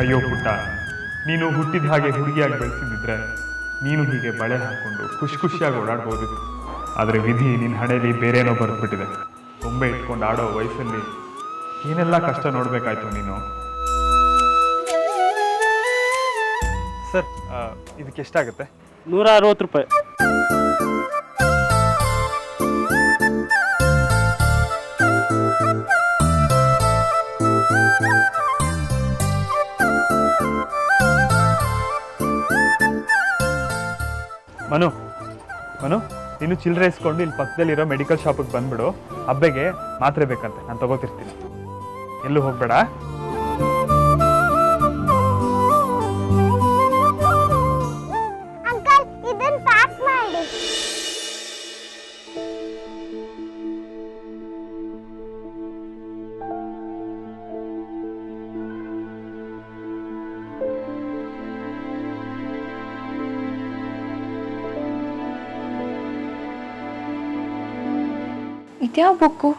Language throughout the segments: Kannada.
ಅಯ್ಯೋ ಪುಟ್ಟ, ನೀನು ಹುಟ್ಟಿದ ಹಾಗೆ ಹುಡುಗಿಯಾಗಿ ಬೆಳೆಸಿದ್ರೆ ನೀನು ಹೀಗೆ ಬಳೆ ಹಾಕ್ಕೊಂಡು ಖುಷಿಯಾಗಿ ಓಡಾಡ್ಬೋದಿತ್ತು. ಆದರೆ ವಿಧಿ ನಿನ್ನ ಹಣೆಯಲ್ಲಿ ಬೇರೇನೋ ಬರೆದ್ಬಿಟ್ಟಿದೆ. ಗೊಂಬೆ ಇಟ್ಕೊಂಡು ಆಡೋ ವಯಸ್ಸಲ್ಲಿ ಏನೆಲ್ಲ ಕಷ್ಟ ನೋಡಬೇಕಾಯ್ತು ನೀನು. ಸರ್, ಇದಕ್ಕೆ ಎಷ್ಟಾಗುತ್ತೆ? 160 ರೂಪಾಯಿ. ಮನು, ನೀನು ಚಿಲ್ಲರೆ ಇಸ್ಕೊಂಡು ಇಲ್ಲಿ ಪಕ್ಕದಲ್ಲಿರೋ ಮೆಡಿಕಲ್ ಶಾಪಿಗೆ ಬಂದ್ಬಿಡು. ಹಬ್ಬೆಗೆ ಮಾತ್ರೆ ಬೇಕಂತೆ, ನಾನು ತಗೋತಿರ್ತೀನಿ. ಎಲ್ಲೂ ಹೋಗ್ಬೇಡ. ಇದ್ಯಾವ ಬುಕ್ಕು?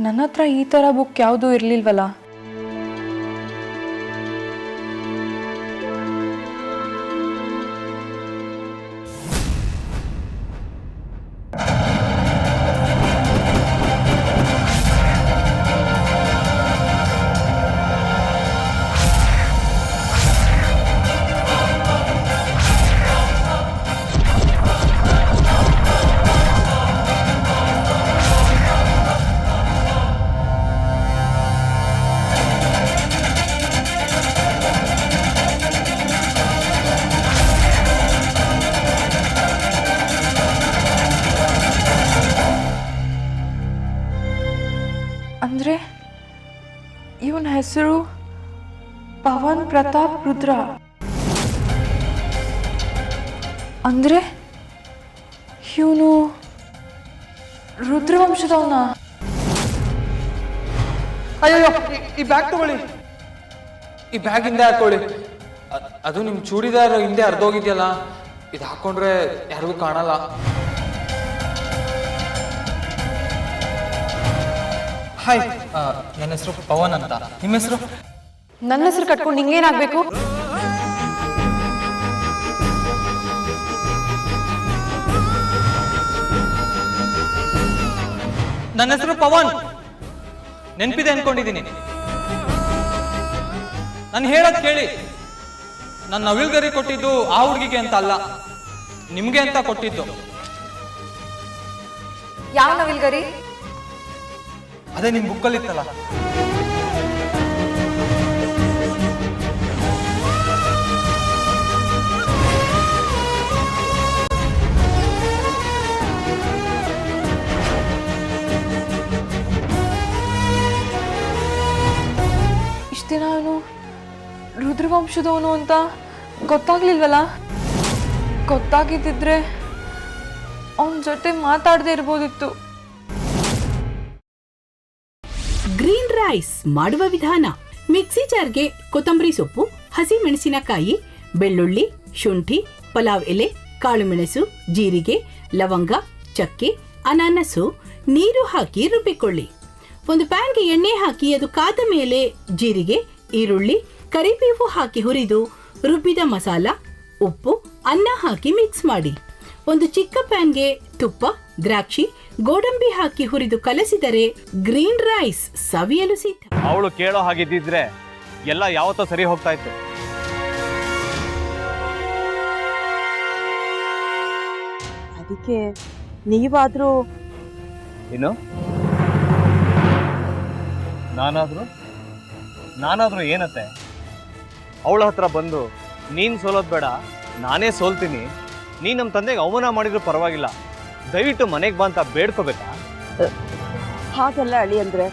ನನ್ನ ಹತ್ರ ಈ ಥರ ಬುಕ್ ಯಾವುದೂ ಇರಲಿಲ್ವಲ್ಲ. ಅಂದರೆ ಇವನ ಹೆಸರು ಪವನ್ ಪ್ರತಾಪ್ ರುದ್ರ. ಅಂದರೆ ಇವನು ರುದ್ರವಂಶದವನ? ಅಯ್ಯೋ, ಈ ಬ್ಯಾಗ್ ತಗೊಳ್ಳಿ. ಈ ಬ್ಯಾಗ್ ಹಿಂದೆ ಹಾಕೊಳ್ಳಿ. ಅದು ನಿಮ್ ಚೂಡಿದಾರ್ ಹಿಂದೆ ಅರ್ಧೋಗಿದ್ಯಲ್ಲ, ಇದು ಹಾಕೊಂಡ್ರೆ ಯಾರಿಗೂ ಕಾಣಲ್ಲ. ಹಾಯ್, ನನ್ನ ಹೆಸರು ಪವನ್ ಅಂತ. ನಿಮ್ಮ ಹೆಸರು? ನನ್ನ ಹೆಸರು ಕಟ್ಕೊಂಡು ನಿಂಗೇನಾಗಬೇಕು? ನನ್ನ ಹೆಸರು ಪವನ್, ನೆನಪಿದೆ ಅನ್ಕೊಂಡಿದ್ದೀನಿ. ನಾನು ಹೇಳೋದು ಕೇಳಿ. ನನ್ನ ನವಿಲ್ಗರಿ ಕೊಟ್ಟಿದ್ದು ಆ ಹುಡುಗಿಗೆ ಅಂತ ಅಲ್ಲ, ನಿಮ್ಗೆ ಅಂತ ಕೊಟ್ಟಿದ್ದು. ಯಾವ ನವಿಲ್ಗರಿ? ಅದೇ ನಿಮ್ ಬುಕ್ಕಲ್ಲಿ ಇತ್ತಲ್ಲ. ಇಷ್ಟು ದಿನ ಅವನು ರುದ್ರವಂಶದವನು ಅಂತ ಗೊತ್ತಾಗ್ಲಿಲ್ವಲ್ಲ. ಗೊತ್ತಾಗಿದ್ದಿದ್ರೆ ಅವನ ಜೊತೆ ಮಾತಾಡದೇ ಇರ್ಬೋದಿತ್ತು. ಗ್ರೀನ್ ರೈಸ್ ಮಾಡುವ ವಿಧಾನ: ಮಿಕ್ಸಿ ಜಾರ್ಗೆ ಕೊತ್ತಂಬರಿ ಸೊಪ್ಪು, ಹಸಿ ಮೆಣಸಿನಕಾಯಿ, ಬೆಳ್ಳುಳ್ಳಿ, ಶುಂಠಿ, ಪಲಾವ್ ಎಲೆ, ಕಾಳುಮೆಣಸು, ಜೀರಿಗೆ, ಲವಂಗ, ಚಕ್ಕೆ, ಅನಾನಸು, ನೀರು ಹಾಕಿ ರುಬ್ಬಿಕೊಳ್ಳಿ. ಒಂದು ಪ್ಯಾನ್ಗೆ ಎಣ್ಣೆ ಹಾಕಿ ಅದು ಕಾದ ಮೇಲೆ ಜೀರಿಗೆ, ಈರುಳ್ಳಿ, ಕರಿಬೇವು ಹಾಕಿ ಹುರಿದು ರುಬ್ಬಿದ ಮಸಾಲ, ಉಪ್ಪು, ಅನ್ನ ಹಾಕಿ ಮಿಕ್ಸ್ ಮಾಡಿ. ಒಂದು ಚಿಕ್ಕ ಪ್ಯಾನ್ಗೆ ತುಪ್ಪ, ದ್ರಾಕ್ಷಿ, ಗೋಡಂಬಿ ಹಾಕಿ ಹುರಿದು ಕಲಸಿದರೆ ಗ್ರೀನ್ ರೈಸ್ ಸವಿಯಲು ಸಿದ್ಧ. ಅವಳು ಕೇಳೋ ಹಾಗಿದ್ದಿದ್ರೆ ಎಲ್ಲ ಯಾವತ್ತೋ ಸರಿ ಹೋಗ್ತಾ ಇತ್ತು. ಅದಕ್ಕೆ ನೀವಾದ್ರೂ ಏನು? ನಾನಾದ್ರೂ ಏನತ್ತೆ? ಅವಳ ಹತ್ರ ಬಂದು ನೀನು ಸೋಲೋದು ಬೇಡ, ನಾನೇ ಸೋಲ್ತೀನಿ, ನೀನು ನಮ್ಮ ತಂದೆಗೆ ಅವಮಾನ ಮಾಡಿದ್ರು ಪರವಾಗಿಲ್ಲ, ದಯವಿಟ್ಟು ಮನೆಗೆ ಬಾ ಅಂತ ಬೇಡ್ಕೋಬೇಕಾ? ಹಾಗೆಲ್ಲ ಅಳಿ ಅಂದ್ರೆ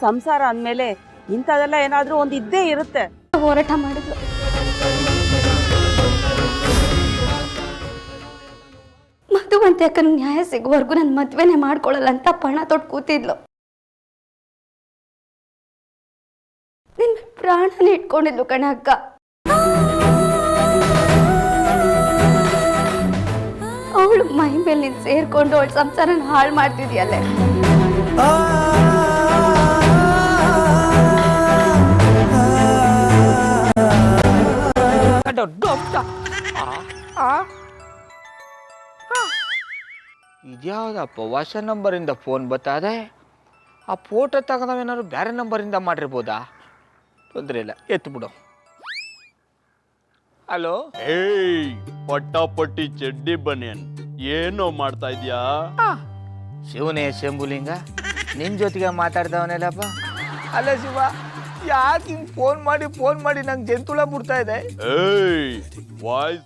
ಸಂಸಾರ ಅಂದಮೇಲೆ ಇಂಥದೆಲ್ಲ ಏನಾದ್ರೂ ಒಂದು ಇದ್ದೇ ಇರುತ್ತೆ. ಹೋರಾಟ ಮಾಡಿದ್ಲು. ಮಧುವಂತೆ ಅಕ್ಕನ ನ್ಯಾಯ ಸಿಗುವವರೆಗೂ ನನ್ನ ಮದ್ವೆನೆ ಮಾಡ್ಕೊಳ್ಳಲ್ಲ ಅಂತ ಪಣ ತೊಟ್ಟು ಕೂತಿದ್ಲು. ನಿನ್ನ ಪ್ರಾಣನೇ ಇಟ್ಕೊಂಡಿದ್ಲು ಕಣ ಅಕ್ಕ. ಅವಳು ಮೈ ಮೇಲೆ ನೀನು ಸೇರ್ಕೊಂಡು ಅವಳ ಸಂಸಾರನ ಹಾಳು ಮಾಡ್ತಿದ್ಯಲ್ಲೇ. ಇದ್ಯಾವುದಪ್ಪ ಹೊಸ ನಂಬರಿಂದ ಫೋನ್ ಬತ್ತದೆ. ಆ ಫೋಟೋ ತಗೊಂಡವೇನಾದ್ರು ಬೇರೆ ನಂಬರಿಂದ ಮಾಡಿರ್ಬೋದಾ? ತೊಂದರೆ ಇಲ್ಲ, ಎತ್ತು ಬಿಡು. ಹಲೋ, ಏಯ್ ಪಟ್ಟಾಪಟ್ಟಿ ಚಡ್ಡಿ ಬನಿಯನ್, ಏನೋ ಮಾಡ್ತಾ ಇದ್ಯಾ? ಶಿವನೇ ಶಂಭುಲಿಂಗ, ನಿನ್ನ ಜೊತೆಗೆ ಮಾತಾಡ್ದವನೇಲಪ್ಪ. ಅಲ್ಲ ಶಿವ, ಯಾಕೆ ಹಿಂಗೆ ಫೋನ್ ಮಾಡಿ ನಂಗೆ ಜಂತುಳ ಬಿಡ್ತಾ ಇದೆ? ಏಯ್ ವಾಯ್ಸ್